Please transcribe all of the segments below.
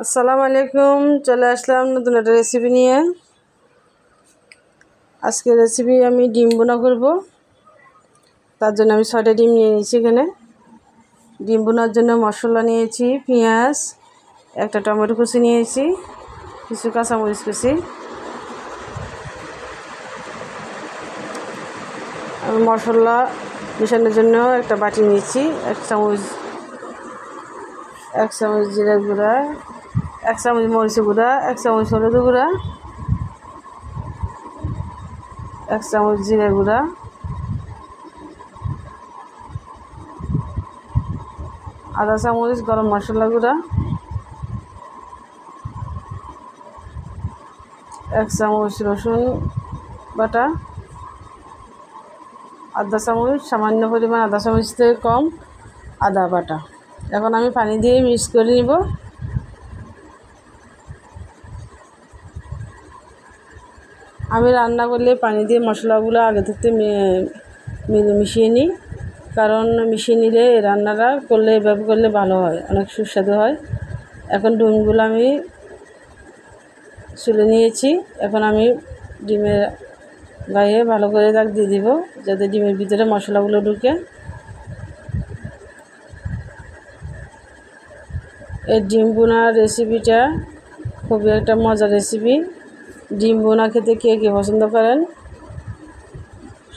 আসসালামু আলাইকুম। চলে আসলাম নতুন একটা রেসিপি নিয়ে। আজকে রেসিপি আমি ডিম বোনা করব। তার জন্য আমি 6টা ডিম নিয়ে নিয়েছি। এখানে ডিম বোনার জন্য মশলা নিয়েছি, পেঁয়াজ, একটা টমেটো কুচি নিয়েছি, কিছু কাঁচামরিচ কুচি। আমি মশলা মেশানোর জন্য একটা বাটি নিয়েছি, এক চামচ জিরা গুঁড়া, 1 চামচ মরিচ গুঁড়া, 1 চামচ হলুদ গুঁড়া, 1 চামচ জিরা গুঁড়া, আধা চামচ গরম মশলা গুঁড়া, 1 চামচ রসুন বাটা, আধা চামচ, সামান্য পরিমাণ, আধা চামচ থেকে কম আদা বাটা। এখন আমি পানি দিয়ে মিক্স করে নিব। আমি রান্না করলে পানি দিয়ে মশলাগুলো আগে থেকে মিশিয়ে নিই, কারণ মিশিয়ে নিলে রান্নাটা করলে এভাবে করলে ভালো হয়, অনেক সুস্বাদু হয়। এখন ডিমগুলো আমি ছুলে নিয়েছি। এখন আমি ডিমের গায়ে ভালো করে দাগ দিয়ে দিব, যাতে ডিমের ভিতরে মশলাগুলো ঢুকে। এই ডিম বোনার রেসিপিটা খুবই একটা মজার রেসিপি। ডিম বোনা খেতে কে কে পছন্দ করেন,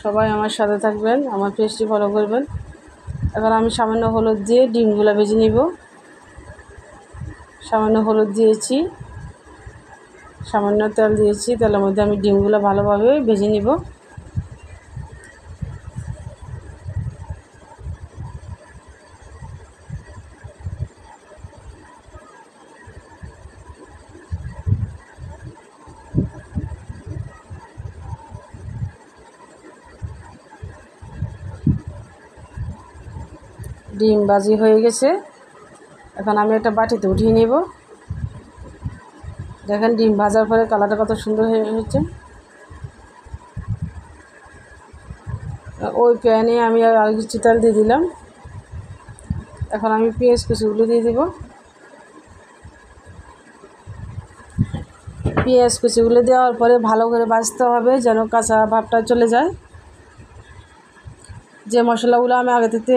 সবাই আমার সাথে থাকবেন, আমার পেজটি ফলো করবেন। এখন আমি সামান্য হলুদ দিয়ে ডিমগুলো ভেজে নিব। সামান্য হলুদ দিয়েছি, সামান্য তেল দিয়েছি। তেলের মধ্যে আমি ডিমগুলো ভালোভাবে ভেজে নিব। ডিম ভাজি হয়ে গেছে। এখন আমি একটা বাটিতে উঠিয়ে নেব। দেখেন ডিম ভাজার পরে কালারটা কত সুন্দর হয়েছে। ওই প্যানে আমি আর কিছু তেল দিয়ে দিলাম। এখন আমি পেঁয়াজ কুচিগুলো দিয়ে দিব। পেঁয়াজ কুচিগুলো দেওয়ার পরে ভালো করে ভাজতে হবে, যেন কাঁচা ভাবটা চলে যায়। যে মশলাগুলো আমি আগে থেকে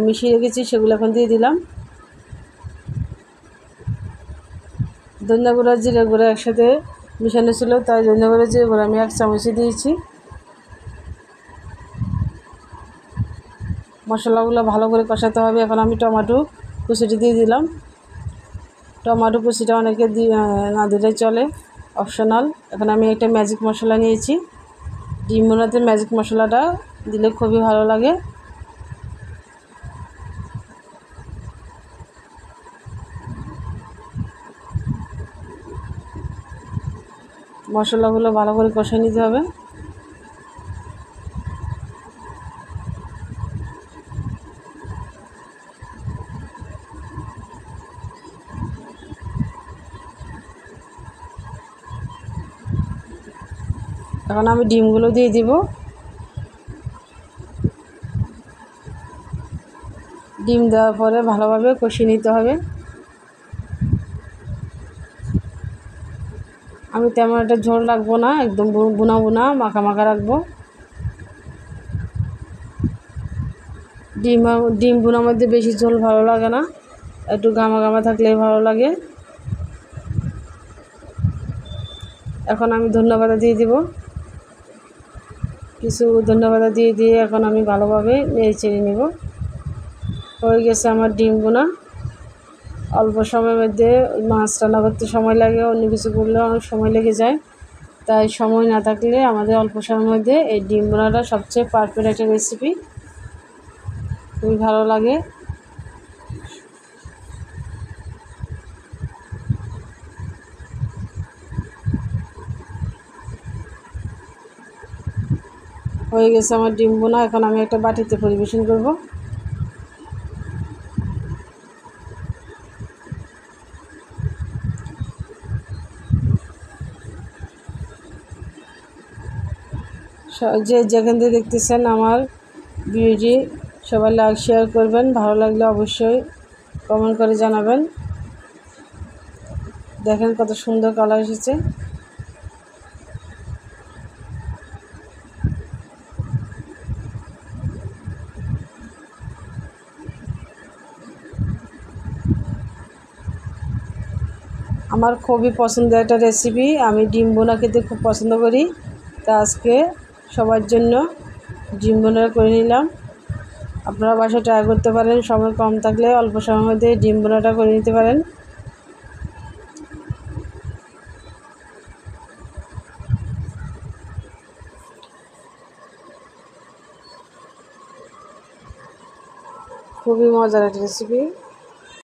মিশিয়ে রেখেছি সেগুলো এখন দিয়ে দিলাম। ধনিয়া গুঁড়া, জিরে গুঁড়া একসাথে মিশানো ছিল, তাই ধনিয়া গুঁড়া, জিরে গুঁড়া আমি 1 চামচই দিয়েছি। মশলাগুলো ভালো করে কষাতে হবে। এখন আমি টমেটো কুচিটি দিয়ে দিলাম। টমেটো কুচিটা অনেকে না দিলে চলে, অপশনাল। এখন আমি একটা ম্যাজিক মশলা নিয়েছি। ডিম বোনাতে ম্যাজিক মশলাটা দিলে খুবই ভালো লাগে। মশলাগুলো ভালো করে কষিয়ে নিতে হবে। এখন আমি ডিমগুলো দিয়ে দিব। ডিম দেওয়ার পরে ভালোভাবে কষিয়ে নিতে হবে। আমি তেমন একটা ঝোল রাখবো না, একদম বুনা বুনা মাখা মাখা রাখবো। ডিম বোনার মধ্যে বেশি ঝোল ভালো লাগে না, একটু গামা গামা থাকলেই ভালো লাগে। এখন আমি ধন্যবাদ দিয়ে দিব, কিছু ধন্যবাদ দিয়ে এখন আমি ভালোভাবে নেড়ে চেড়ে নেব। হয়ে গেছে আমার ডিম বোনা। অল্প সময়ের মধ্যে মাছ রান্না করতে সময় লাগে, অন্য কিছু করলে অনেক সময় লেগে যায়। তাই সময় না থাকলে আমাদের অল্প সময়ের মধ্যে এই ডিম বোনাটা সবচেয়ে পারফেক্ট একটা রেসিপি, খুবই ভালো লাগে। হয়ে গেছে আমার ডিম বোনা। এখন আমি একটা বাটিতে পরিবেশন করব। যে যেখান থেকে দেখতেছেন আমার ভিডিওটি, সবাই লাইক শেয়ার করবেন। ভালো লাগলে অবশ্যই কমেন্ট করে জানাবেন। দেখেন কত সুন্দর কালার এসেছে। আমার খুবই পছন্দের একটা রেসিপি, আমি ডিম বোনা খেতে খুব পছন্দ করি। তা আজকে সবার জন্য ডিম বোনা করে নিলাম। আপনারা বাসায় ট্রাই করতে পারেন, সময় কম থাকলে অল্প সময়ের মধ্যে ডিম বোনাটা করে নিতে পারেন। খুবই মজার একটা রেসিপি।